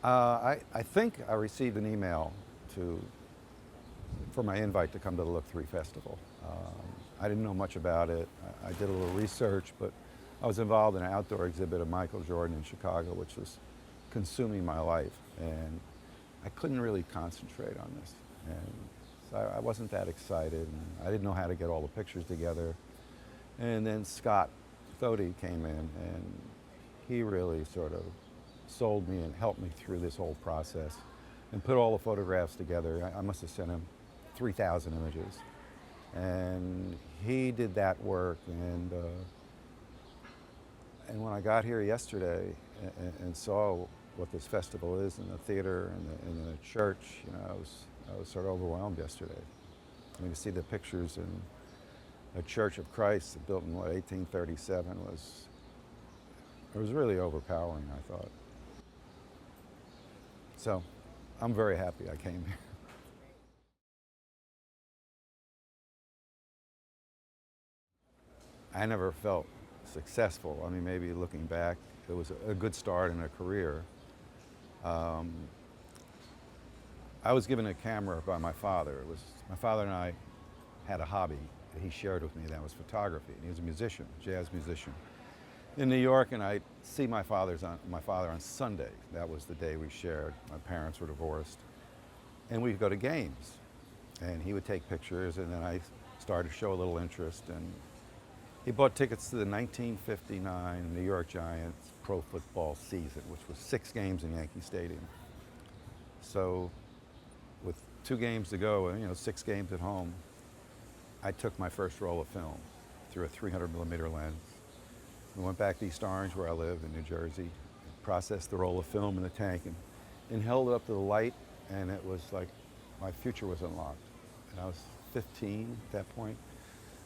I think I received an email to, for my invite to come to the Look 3 Festival. I didn't know much about it. I did a little research, but I was involved in an outdoor exhibit of Michael Jordan in Chicago, which was consuming my life. And I couldn't really concentrate on this. And so I wasn't that excited. And I didn't know how to get all the pictures together. And then Scott Thody came in, and he really sort of sold me and helped me through this whole process and put all the photographs together. I must have sent him 3,000 images. And he did that work. And when I got here yesterday and saw what this festival is in the theater and in the church, you know, I was sort of overwhelmed yesterday. I mean, to see the pictures in a Church of Christ built in, 1837 it was really overpowering, I thought. So I'm very happy I came here. I never felt successful. I mean, maybe looking back, it was a good start in a career. Um, I was given a camera by my father. My father and I had a hobby that he shared with me, that was photography. And he was a musician, jazz musician. In New York, and I'd see my father on Sunday. That was the day we shared. My parents were divorced. And we'd go to games. And he would take pictures, and then I started to show a little interest. And he bought tickets to the 1959 New York Giants pro football season, which was 6 games in Yankee Stadium. So with 2 games to go, 6 games at home, I took my first roll of film through a 300 millimeter lens. We went back to East Orange, where I live in New Jersey, processed the roll of film in the tank, and held it up to the light, and it was like my future was unlocked. And I was 15 at that point.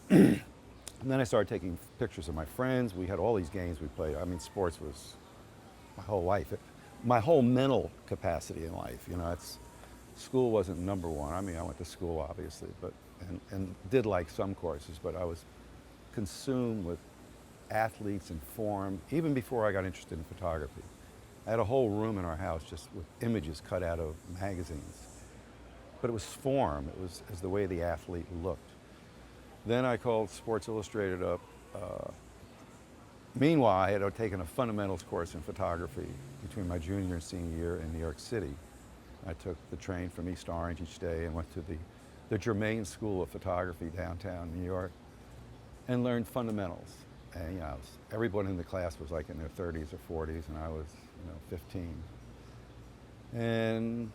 And then I started taking pictures of my friends. We had all these games we played. I mean, sports was my whole life. My whole mental capacity in life. School wasn't number one. I mean, I went to school, obviously, and did like some courses, but I was consumed with athletes and form, even before I got interested in photography. I had a whole room in our house just with images cut out of magazines. But it was form. It was as the way the athlete looked. Then I called Sports Illustrated up. Meanwhile, I had taken a fundamentals course in photography between my junior and senior year in New York City. I took the train from East Orange each day and went to the Germain School of Photography downtown New York and learned fundamentals. And everyone in the class was like in their 30s or 40s, and I was 15. And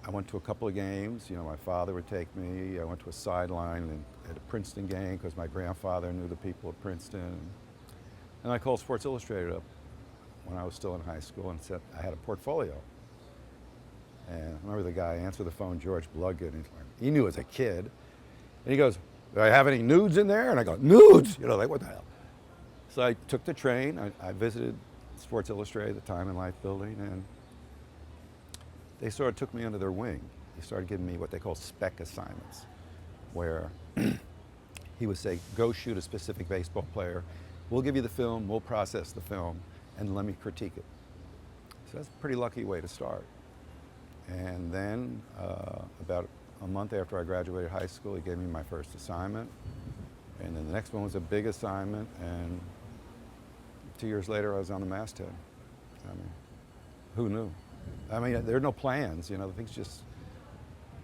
I went to a couple of games. My father would take me. I went to a sideline at a Princeton game because my grandfather knew the people at Princeton. And I called Sports Illustrated up when I was still in high school and said I had a portfolio. And I remember the guy answered the phone, George Bludgood, and he knew as a kid. And he goes, "Do I have any nudes in there?" And I go, "Nudes?" Like, what the hell? So I took the train. I visited Sports Illustrated at the Time and Life building, and they sort of took me under their wing. They started giving me what they call spec assignments, where he would say, "Go shoot a specific baseball player. We'll give you the film, we'll process the film, and let me critique it." So that's a pretty lucky way to start. And then about a month after I graduated high school, he gave me my first assignment. And then the next one was a big assignment, and 2 years later I was on the masthead. I mean, who knew? I mean, there are no plans,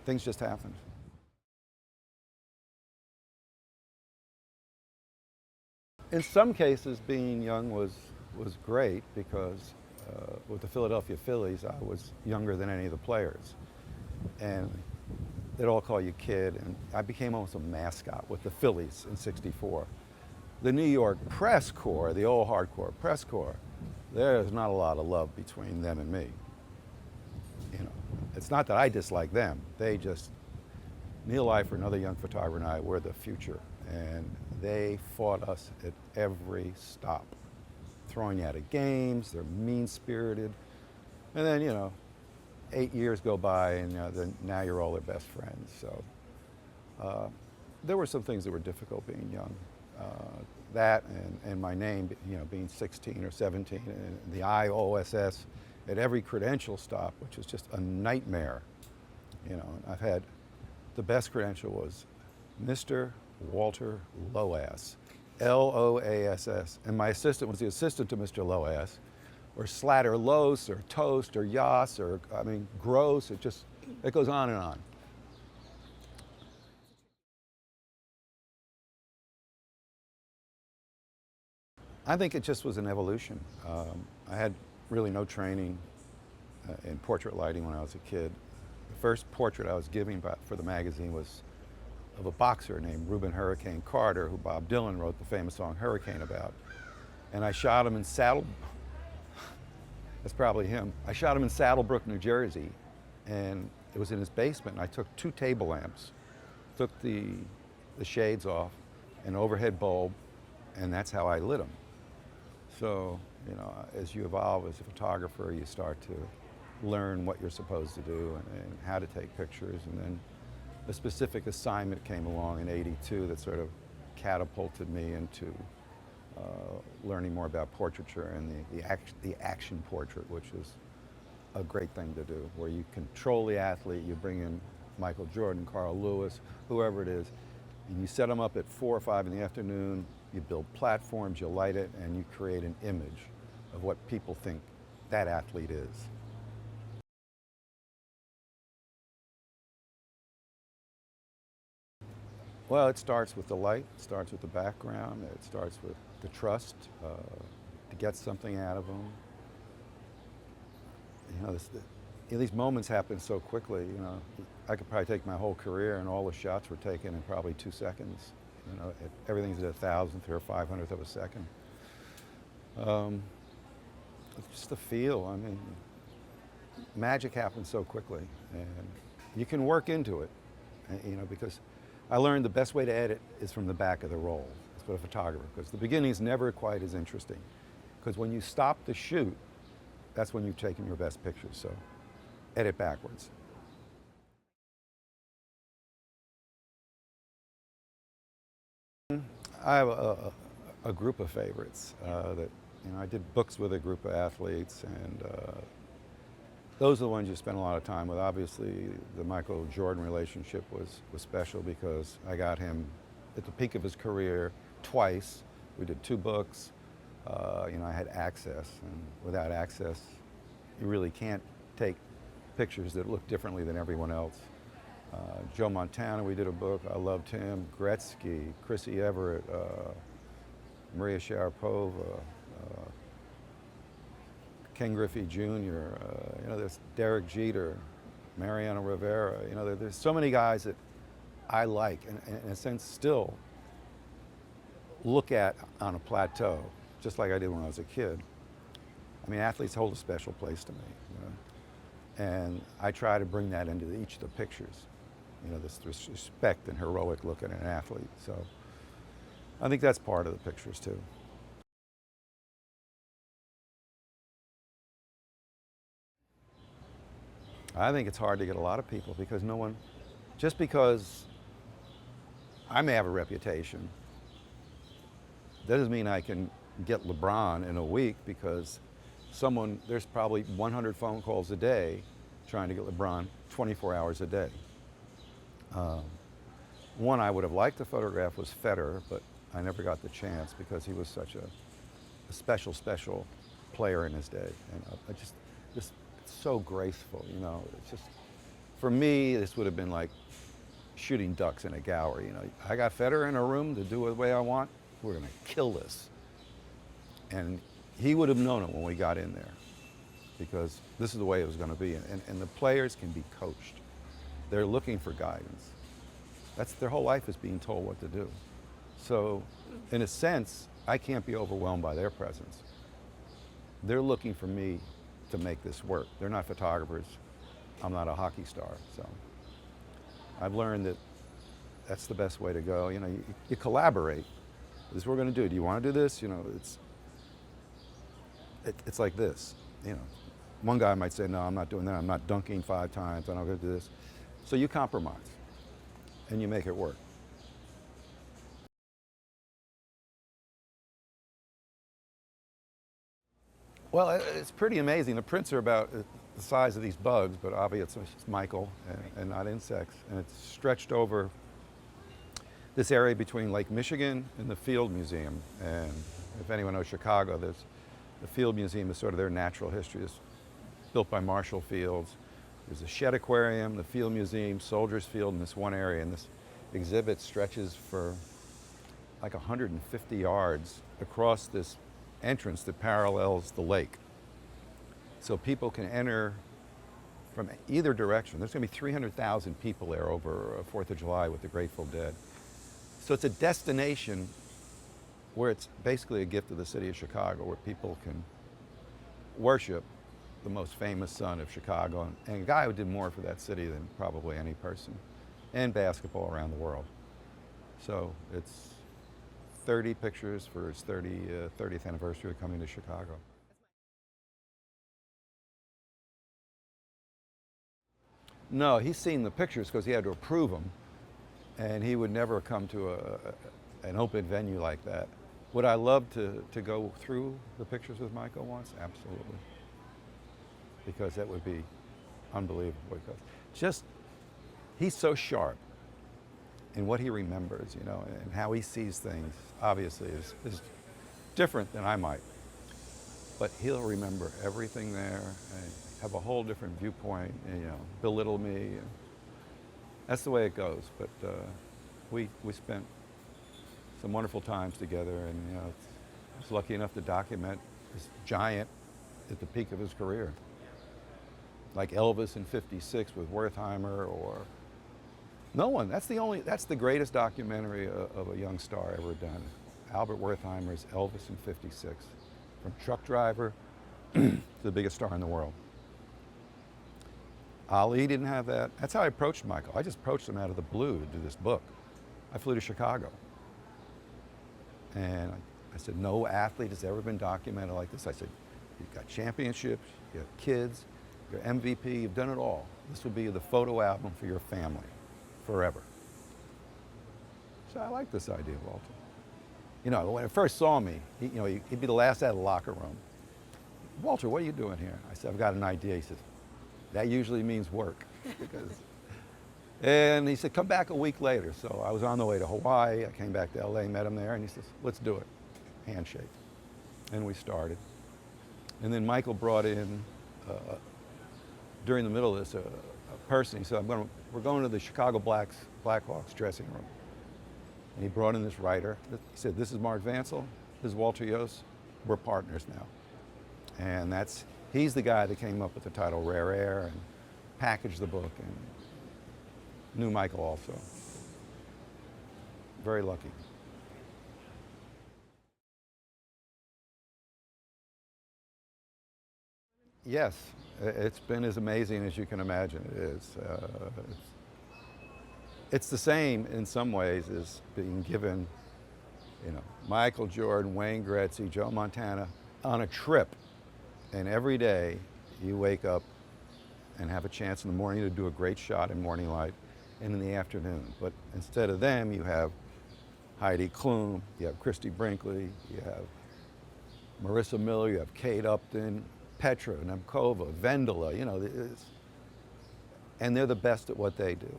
things just happened. In some cases, being young was great because with the Philadelphia Phillies, I was younger than any of the players. And they'd all call you kid, and I became almost a mascot with the Phillies in '64. The New York press corps, the old hardcore press corps, there's not a lot of love between them and me. It's not that I dislike them. Neil Eifer, another young photographer, and I were the future. And they fought us at every stop, throwing you out of games. They're mean-spirited. And then, 8 years go by, and now you're all their best friends. So there were some things that were difficult being young. That and my name, being 16 or 17, and the Iooss at every credential stop, which was just a nightmare. You know, I've had, the best credential was Mr. Walter Loass, Loass. And my assistant was the assistant to Mr. Loass, or Slatter Los, or Toast, or Iooss, or, I mean, Gross. It goes on and on. I think it just was an evolution. I had really no training in portrait lighting when I was a kid. The first portrait I was giving for the magazine was of a boxer named Reuben Hurricane Carter, who Bob Dylan wrote the famous song Hurricane about. And I shot him in that's probably him. I shot him in Saddlebrook, New Jersey, and it was in his basement. And I took 2 table lamps, took the shades off, an overhead bulb, and that's how I lit him. So, you know, as you evolve as a photographer, you start to learn what you're supposed to do and how to take pictures. And then a specific assignment came along in '82 that sort of catapulted me into learning more about portraiture and the action portrait, which is a great thing to do, where you control the athlete, you bring in Michael Jordan, Carl Lewis, whoever it is, and you set them up at 4 or 5 in the afternoon, you build platforms, you light it, and you create an image of what people think that athlete is. Well, it starts with the light, it starts with the background, it starts with the trust to get something out of them. You know, these moments happen so quickly. You know, I could probably take my whole career, and all the shots were taken in probably 2 seconds. You know, everything's at 1,000th or 500th of a second. Just the feel. I mean, magic happens so quickly, and you can work into it. You know, because I learned the best way to edit is from the back of the roll. That's what a photographer, because the beginning is never quite as interesting. Because when you stop the shoot, that's when you've taken your best pictures. So edit backwards. I have a group of favorites that, you know, I did books with a group of athletes, and those are the ones you spend a lot of time with. Obviously, the Michael Jordan relationship was special because I got him at the peak of his career twice. We did 2 books. You know, I had access, and without access, you really can't take pictures that look differently than everyone else. Joe Montana, we did a book. I loved him. Gretzky, Chrissy Everett, Maria Sharapova, Ken Griffey Jr., you know, there's Derek Jeter, Mariano Rivera. You know, there's so many guys that I like, and in a sense still look at on a plateau, just like I did when I was a kid. I mean, athletes hold a special place to me, you know? And I try to bring that into each of the pictures. You know, this respect and heroic look at an athlete. So I think that's part of the pictures too. I think it's hard to get a lot of people because no one, just because I may have a reputation, doesn't mean I can get LeBron in a week, because there's probably 100 phone calls a day trying to get LeBron 24 hours a day. One I would have liked to photograph was Federer, but I never got the chance because he was such a special player in his day. And I just so graceful, you know. It's just, for me, this would have been like shooting ducks in a gallery. You know, I got Federer in a room to do it the way I want. We're going to kill this. And he would have known it when we got in there, because this is the way it was going to be. And the players can be coached. They're looking for guidance. That's their whole life, is being told what to do. So, in a sense, I can't be overwhelmed by their presence. They're looking for me to make this work. They're not photographers. I'm not a hockey star. So I've learned that that's the best way to go. You know, you collaborate. This is what we're going to do. Do you want to do this? You know, it's like this. You know, one guy might say, no, I'm not doing that. I'm not dunking 5 times. I'm not going to do this. So you compromise, and you make it work. Well, it's pretty amazing. The prints are about the size of these bugs, but obviously it's Michael and not insects. And it's stretched over this area between Lake Michigan and the Field Museum. And if anyone knows Chicago, there's the Field Museum is sort of their natural history. It's built by Marshall Fields. There's a Shed Aquarium, the Field Museum, Soldiers Field in this one area. And this exhibit stretches for like 150 yards across this entrance that parallels the lake. So people can enter from either direction. There's going to be 300,000 people there over 4th of July with the Grateful Dead. So it's a destination where it's basically a gift of the city of Chicago, where people can worship the most famous son of Chicago, and a guy who did more for that city than probably any person, and basketball around the world. So it's 30 pictures for his 30th anniversary of coming to Chicago. No, he's seen the pictures because he had to approve them, and he would never come to an open venue like that. Would I love to go through the pictures with Michael once? Absolutely. Because that would be unbelievable. Because just, he's so sharp in what he remembers, you know, and how he sees things, obviously, is different than I might. But he'll remember everything there and have a whole different viewpoint and, you know, belittle me. And that's the way it goes. But we spent some wonderful times together, and, you know, I was lucky enough to document this giant at the peak of his career. Like Elvis in '56 with Wertheimer, or no one. That's the greatest documentary of a young star ever done. Albert Wertheimer's Elvis in '56. From truck driver to the biggest star in the world. Ali didn't have that. That's how I approached Michael. I just approached him out of the blue to do this book. I flew to Chicago. And I said, no athlete has ever been documented like this. I said, you've got championships, you have kids, you're MVP, you've done it all. This will be the photo album for your family, forever. So I like this idea, Walter. You know, when he first saw me, he'd be the last out of the locker room. Walter, what are you doing here? I said, I've got an idea. He says, that usually means work. And he said, come back a week later. So I was on the way to Hawaii. I came back to LA, met him there, and he says, let's do it. Handshake. And we started. And then Michael brought in, during the middle of this, a person. He said, we're going to the Chicago Blackhawks dressing room. And he brought in this writer. He said, this is Mark Vancil, this is Walter Iooss. We're partners now. And he's the guy that came up with the title Rare Air and packaged the book, and knew Michael also. Very lucky. Yes, it's been as amazing as you can imagine it is. It's the same in some ways as being given, you know, Michael Jordan, Wayne Gretzky, Joe Montana on a trip. And every day you wake up and have a chance in the morning to do a great shot in morning light and in the afternoon. But instead of them, you have Heidi Klum, you have Christy Brinkley, you have Marissa Miller, you have Kate Upton, Petra, Nemkova, Vendela, you know, and they're the best at what they do.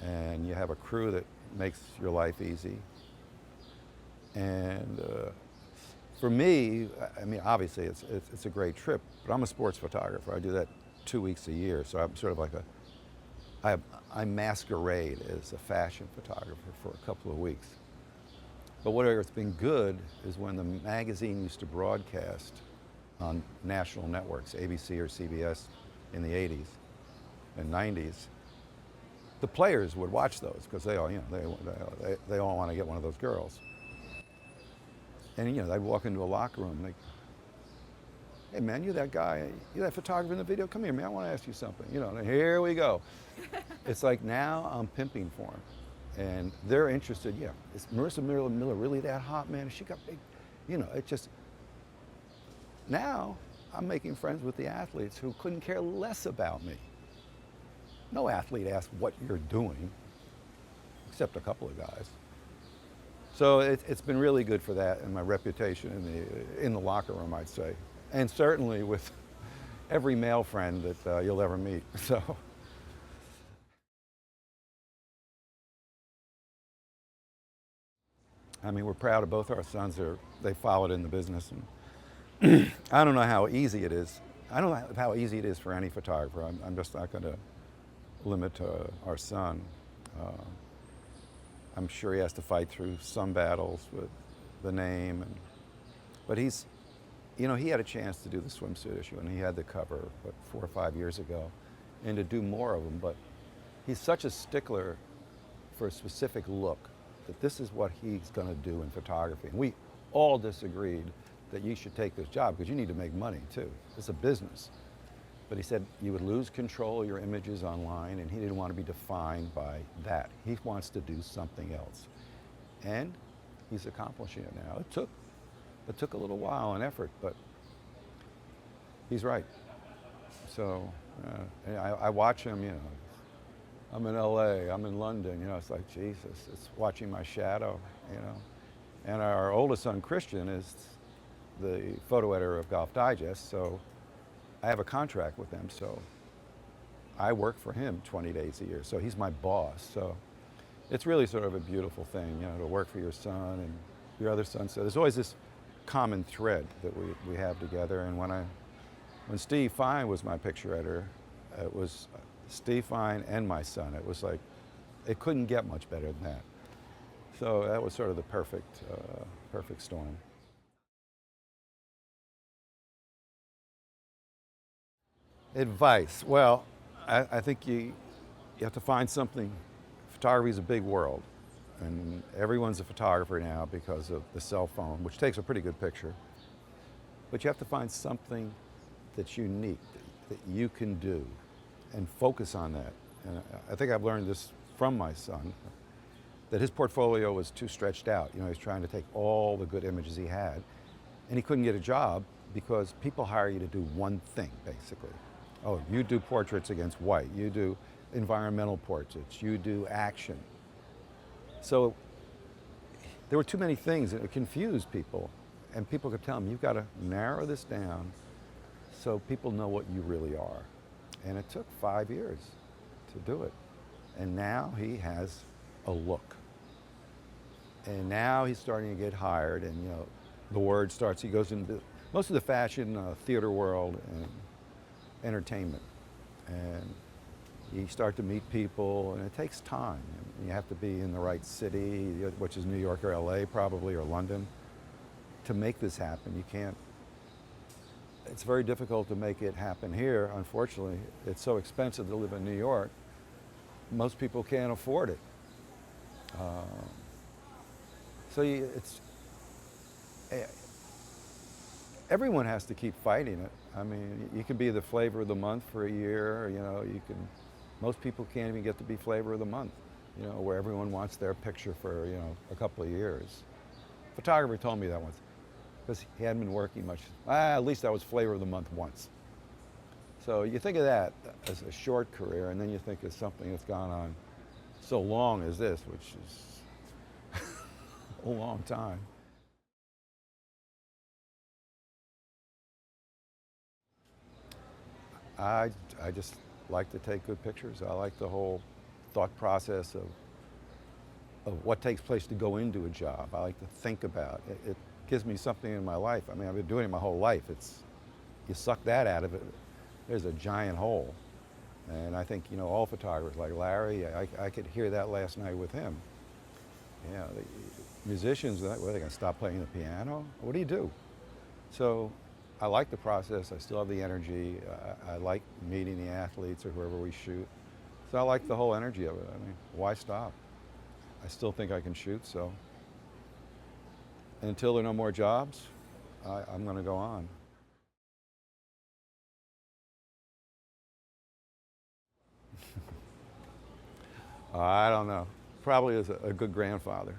And you have a crew that makes your life easy. And for me, I mean, obviously it's a great trip, but I'm a sports photographer. I do that 2 weeks a year, so I'm sort of like I masquerade as a fashion photographer for a couple of weeks. But what's been good is when the magazine used to broadcast on national networks, ABC or CBS in the 80s and 90s, the players would watch those because they all want to get one of those girls. And you know, they'd walk into a locker room and they, hey man, you're that guy, you're that photographer in the video, come here man, I want to ask you something. You know, and here we go. It's like now I'm pimping for them. And they're interested, yeah, is Marissa Miller really that hot, man? She got big, you know, it just, now I'm making friends with the athletes who couldn't care less about me. No athlete asks what you're doing, except a couple of guys. So it's been really good for that and my reputation in the locker room, I'd say. and certainly with every male friend that you'll ever meet. So, I mean, we're proud of both our sons. They followed in the business, and I don't know how easy it is. I don't know how easy it is for any photographer. I'm just not going to limit our son. Uh, I'm sure he has to fight through some battles with the name, but he's, you know, he had a chance to do the swimsuit issue, and he had the cover, 4 or 5 years ago, and to do more of them. But he's such a stickler for a specific look that this is what he's going to do in photography. And we all disagreed that you should take this job because you need to make money too. It's a business. But he said you would lose control of your images online, and he didn't want to be defined by that. He wants to do something else. And he's accomplishing it now. It took a little while and effort, but he's right. So I watch him, you know. I'm in LA, I'm in London, you know, it's like, Jesus, it's watching my shadow, you know. And our oldest son, Christian, is the photo editor of Golf Digest, so I have a contract with them, so I work for him 20 days a year, so he's my boss. So it's really sort of a beautiful thing, you know, to work for your son and your other son. So there's always this common thread that we have together. And when Steve Fine was my picture editor, it was Steve Fine and my son. It was like, it couldn't get much better than that. So that was sort of the perfect storm. Advice. Well, I think you have to find something. Photography is a big world, and everyone's a photographer now because of the cell phone, which takes a pretty good picture. But you have to find something that's unique, that you can do, and focus on that. And I think I've learned this from my son, that his portfolio was too stretched out. You know, he's trying to take all the good images he had, and he couldn't get a job because people hire you to do one thing, basically. Oh, you do portraits against white, you do environmental portraits, you do action. So there were too many things, and it confused people. And people could tell him, you've got to narrow this down so people know what you really are. And it took 5 years to do it. And now he has a look. And now he's starting to get hired, and you know, the word starts, he goes into most of the fashion, theater world, and entertainment. And you start to meet people, and it takes time. You have to be in the right city, which is New York or LA probably, or London, to make this happen. You can't, it's very difficult to make it happen here. Unfortunately, it's so expensive to live in New York, most people can't afford it. Everyone has to keep fighting it. I mean, you can be the flavor of the month for a year, you know, most people can't even get to be flavor of the month, you know, where everyone wants their picture for, you know, a couple of years. A photographer told me that once, because he hadn't been working much. At least I was flavor of the month once. So you think of that as a short career, and then you think of something that's gone on so long as this, which is a long time. I just like to take good pictures. I like the whole thought process of what takes place to go into a job. I like to think about it. It gives me something in my life. I mean, I've been doing it my whole life. You suck that out of it, there's a giant hole. And I think, you know, all photographers like Larry, I could hear that last night with him. You know, the musicians, what, are they going to stop playing the piano? What do you do? So I like the process. I still have the energy. I like meeting the athletes or whoever we shoot. So I like the whole energy of it. I mean, why stop? I still think I can shoot, so. And until there are no more jobs, I'm going to go on. I don't know. Probably as a good grandfather.